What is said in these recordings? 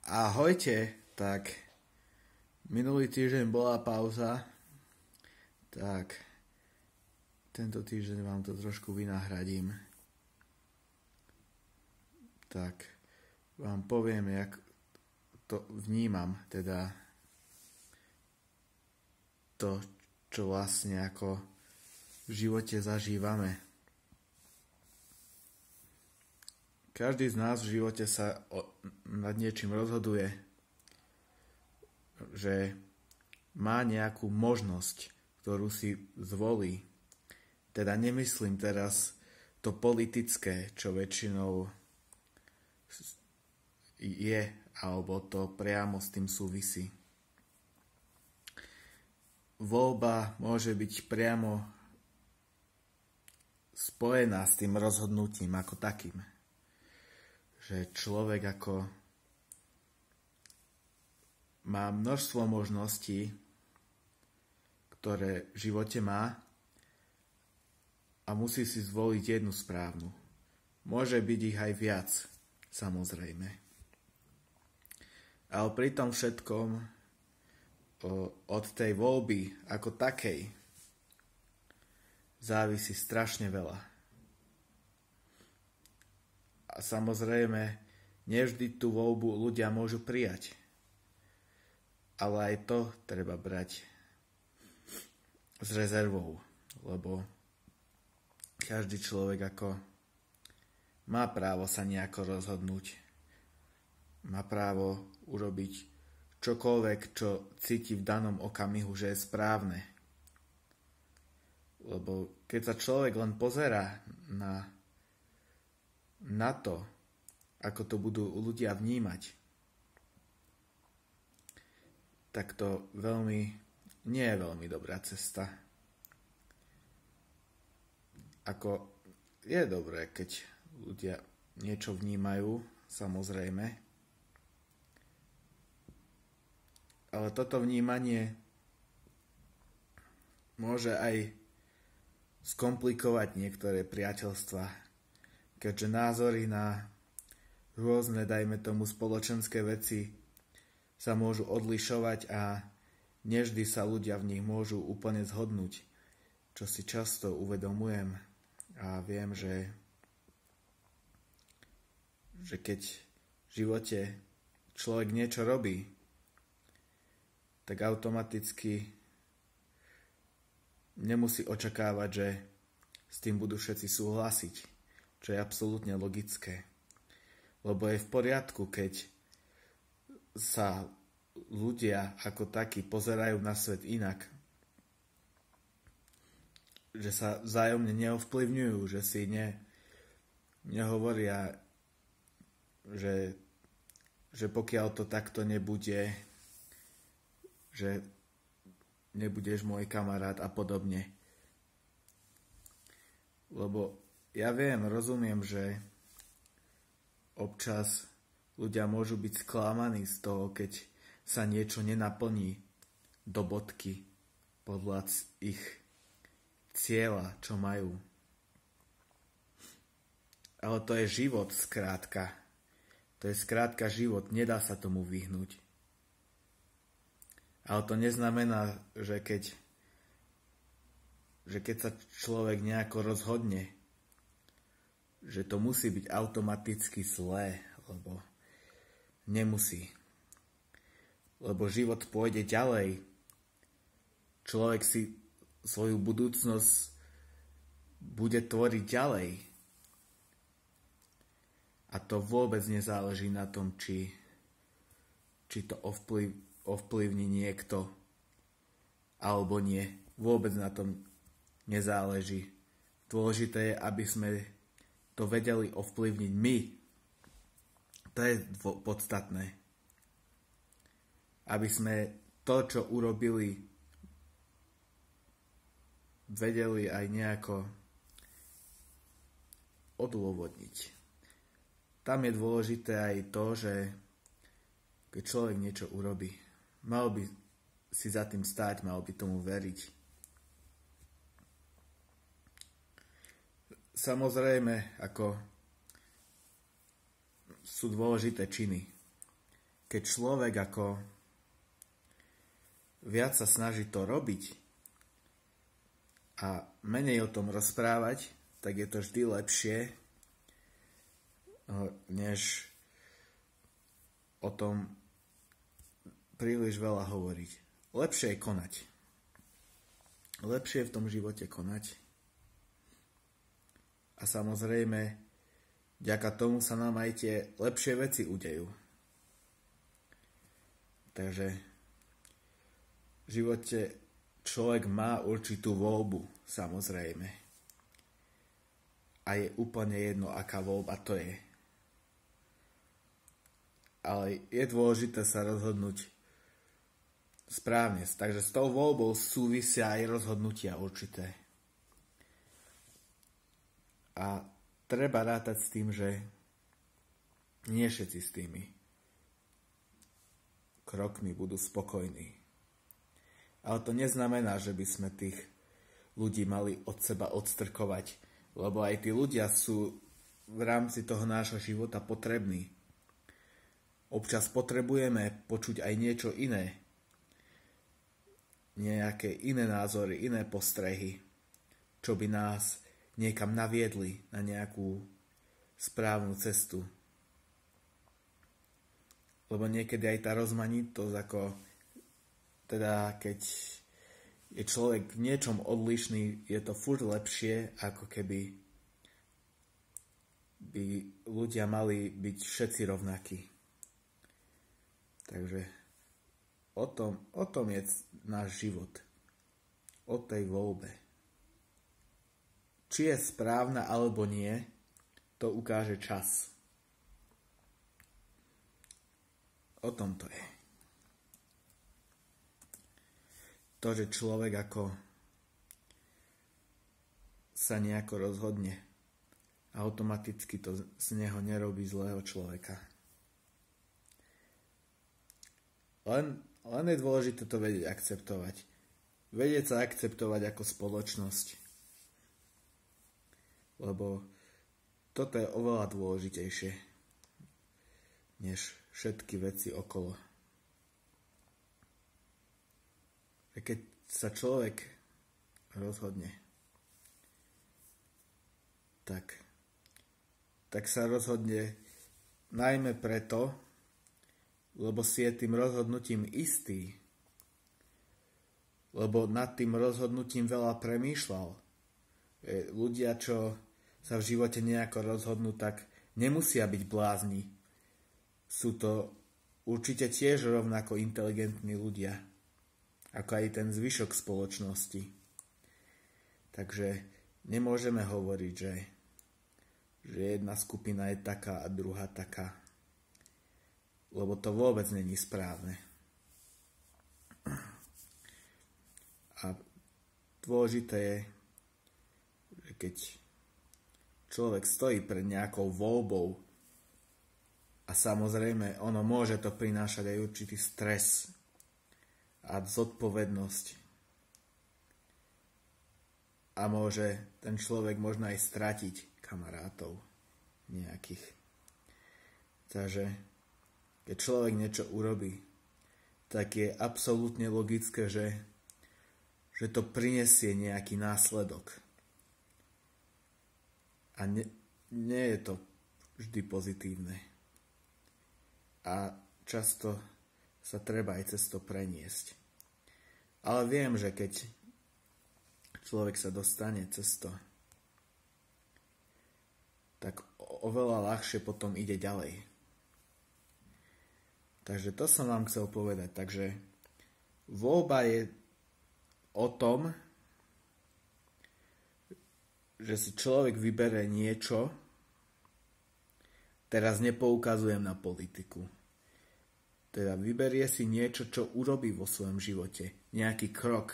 Ahojte, tak minulý týždeň bola pauza, tak tento týždeň vám to trošku vynahradím. Tak vám poviem, jak to vnímam, teda to, čo vlastne ako v živote zažívame. Každý z nás v živote sa nad niečím rozhoduje, že má nejakú možnosť, ktorú si zvolí. Teda nemyslím teraz to politické, čo väčšinou je, alebo to priamo s tým súvisí. Voľba môže byť priamo spojená s tým rozhodnutím ako takým. Že človek ako má množstvo možností, ktoré v živote má a musí si zvoliť jednu správnu. Môže byť ich aj viac, samozrejme. Ale pri tom všetkom od tej voľby ako takej závisí strašne veľa. A samozrejme, nevždy tú voľbu ľudia môžu prijať. Ale aj to treba brať s rezervou, lebo každý človek ako má právo sa nejako rozhodnúť. Má právo urobiť čokoľvek, čo cíti v danom okamihu, že je správne. Lebo keď sa človek len pozerá na to, ako to budú ľudia vnímať, tak to nie je veľmi dobrá cesta. Ako je dobré, keď ľudia niečo vnímajú, samozrejme, ale toto vnímanie môže aj skomplikovať niektoré priateľstvá, keďže názory na rôzne, dajme tomu, spoločenské veci sa môžu odlišovať a nevždy sa ľudia v nich môžu úplne zhodnúť, čo si často uvedomujem a viem, že keď v živote človek niečo robí, tak automaticky nemusí očakávať, že s tým budú všetci súhlasiť, čo je absolútne logické. Lebo je v poriadku, keď sa ľudia ako takí pozerajú na svet inak. Že sa vzájomne neovplyvňujú, že si nehovoria, že pokiaľ to takto nebude, že nebudeš môj kamarát a podobne. Lebo ja rozumiem, že občas ľudia môžu byť sklamaní z toho, keď sa niečo nenaplní do bodky podľa ich cieľa, čo majú. Ale to je život, skrátka. To je skrátka život, nedá sa tomu vyhnúť. Ale to neznamená, že keď sa človek nejako rozhodne, že to musí byť automaticky zlé, lebo nemusí. Lebo život pôjde ďalej. Človek si svoju budúcnosť bude tvoriť ďalej. A to vôbec nezáleží na tom, či to ovplyvní niekto alebo nie. Vôbec na tom nezáleží. Dôležité je, aby sme to vedeli ovplyvniť my. To je podstatné. Aby sme to, čo urobili, vedeli aj nejako odôvodniť. Tam je dôležité aj to, že keď človek niečo urobí, mal by si za tým stáť, mal by tomu veriť. Samozrejme, ako sú dôležité činy. keď človek ako viac sa snaží to robiť a menej o tom rozprávať, tak je to vždy lepšie, než o tom príliš veľa hovoriť. Lepšie je konať. Lepšie je v tom živote konať. A samozrejme, vďaka tomu sa nám aj tie lepšie veci udejú. Takže v živote človek má určitú voľbu, samozrejme. A je úplne jedno, aká voľba to je. Ale je dôležité sa rozhodnúť správne. Takže s tou voľbou súvisia aj rozhodnutia určité. A treba rátať s tým, že nie všetci s tými krokmi budú spokojní. Ale to neznamená, že by sme tých ľudí mali od seba odstrkovať, lebo aj tí ľudia sú v rámci toho nášho života potrební. Občas potrebujeme počuť aj niečo iné. Nejaké iné názory, iné postrehy, čo by nás niekam naviedli na nejakú správnu cestu. Lebo niekedy aj tá rozmanitosť, ako teda keď je človek v niečom odlišný, je to furt lepšie, ako keby by ľudia mali byť všetci rovnakí. Takže o tom je náš život. O tej voľbe. Či je správna alebo nie, to ukáže čas. O tom to je. To, že človek ako sa nejako rozhodne, automaticky to z neho nerobí zlého človeka. Len je dôležité to vedieť akceptovať. Vedieť sa akceptovať ako spoločnosť. Lebo toto je oveľa dôležitejšie než všetky veci okolo. Keď sa človek rozhodne, tak sa rozhodne najmä preto, lebo si je tým rozhodnutím istý, lebo nad tým rozhodnutím veľa premýšľal. Ľudia, čo sa v živote nejako rozhodnú, tak nemusia byť blázni. Sú to určite tiež rovnako inteligentní ľudia, ako aj ten zvyšok spoločnosti. Takže nemôžeme hovoriť, že jedna skupina je taká a druhá taká, lebo to vôbec není správne. A dôležité je, že keď človek stojí pred nejakou voľbou a samozrejme ono môže to prinášať aj určitý stres a zodpovednosť a môže ten človek možno aj stratiť kamarátov nejakých. Takže keď človek niečo urobí, tak je absolútne logické, že to prinesie nejaký následok. A nie je to vždy pozitívne. A často sa treba aj cez to preniesť. Ale viem, že keď človek sa dostane cez to, tak oveľa ľahšie potom ide ďalej. Takže to som vám chcel povedať. Takže voľba je o tom, že si človek vybere niečo, teraz nepoukazujem na politiku, teda vyberie si niečo, čo urobí vo svojom živote. Nejaký krok,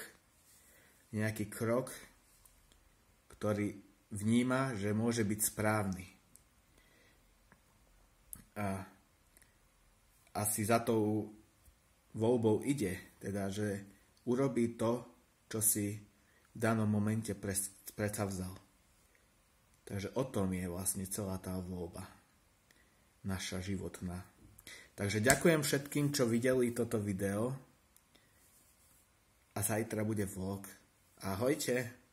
ktorý vníma, že môže byť správny. A si za tou voľbou ide, teda, že urobí to, čo si v danom momente predsavzal. Takže o tom je vlastne celá tá voľba naša životná. Takže ďakujem všetkým, čo videli toto video a zajtra bude vlog. Ahojte.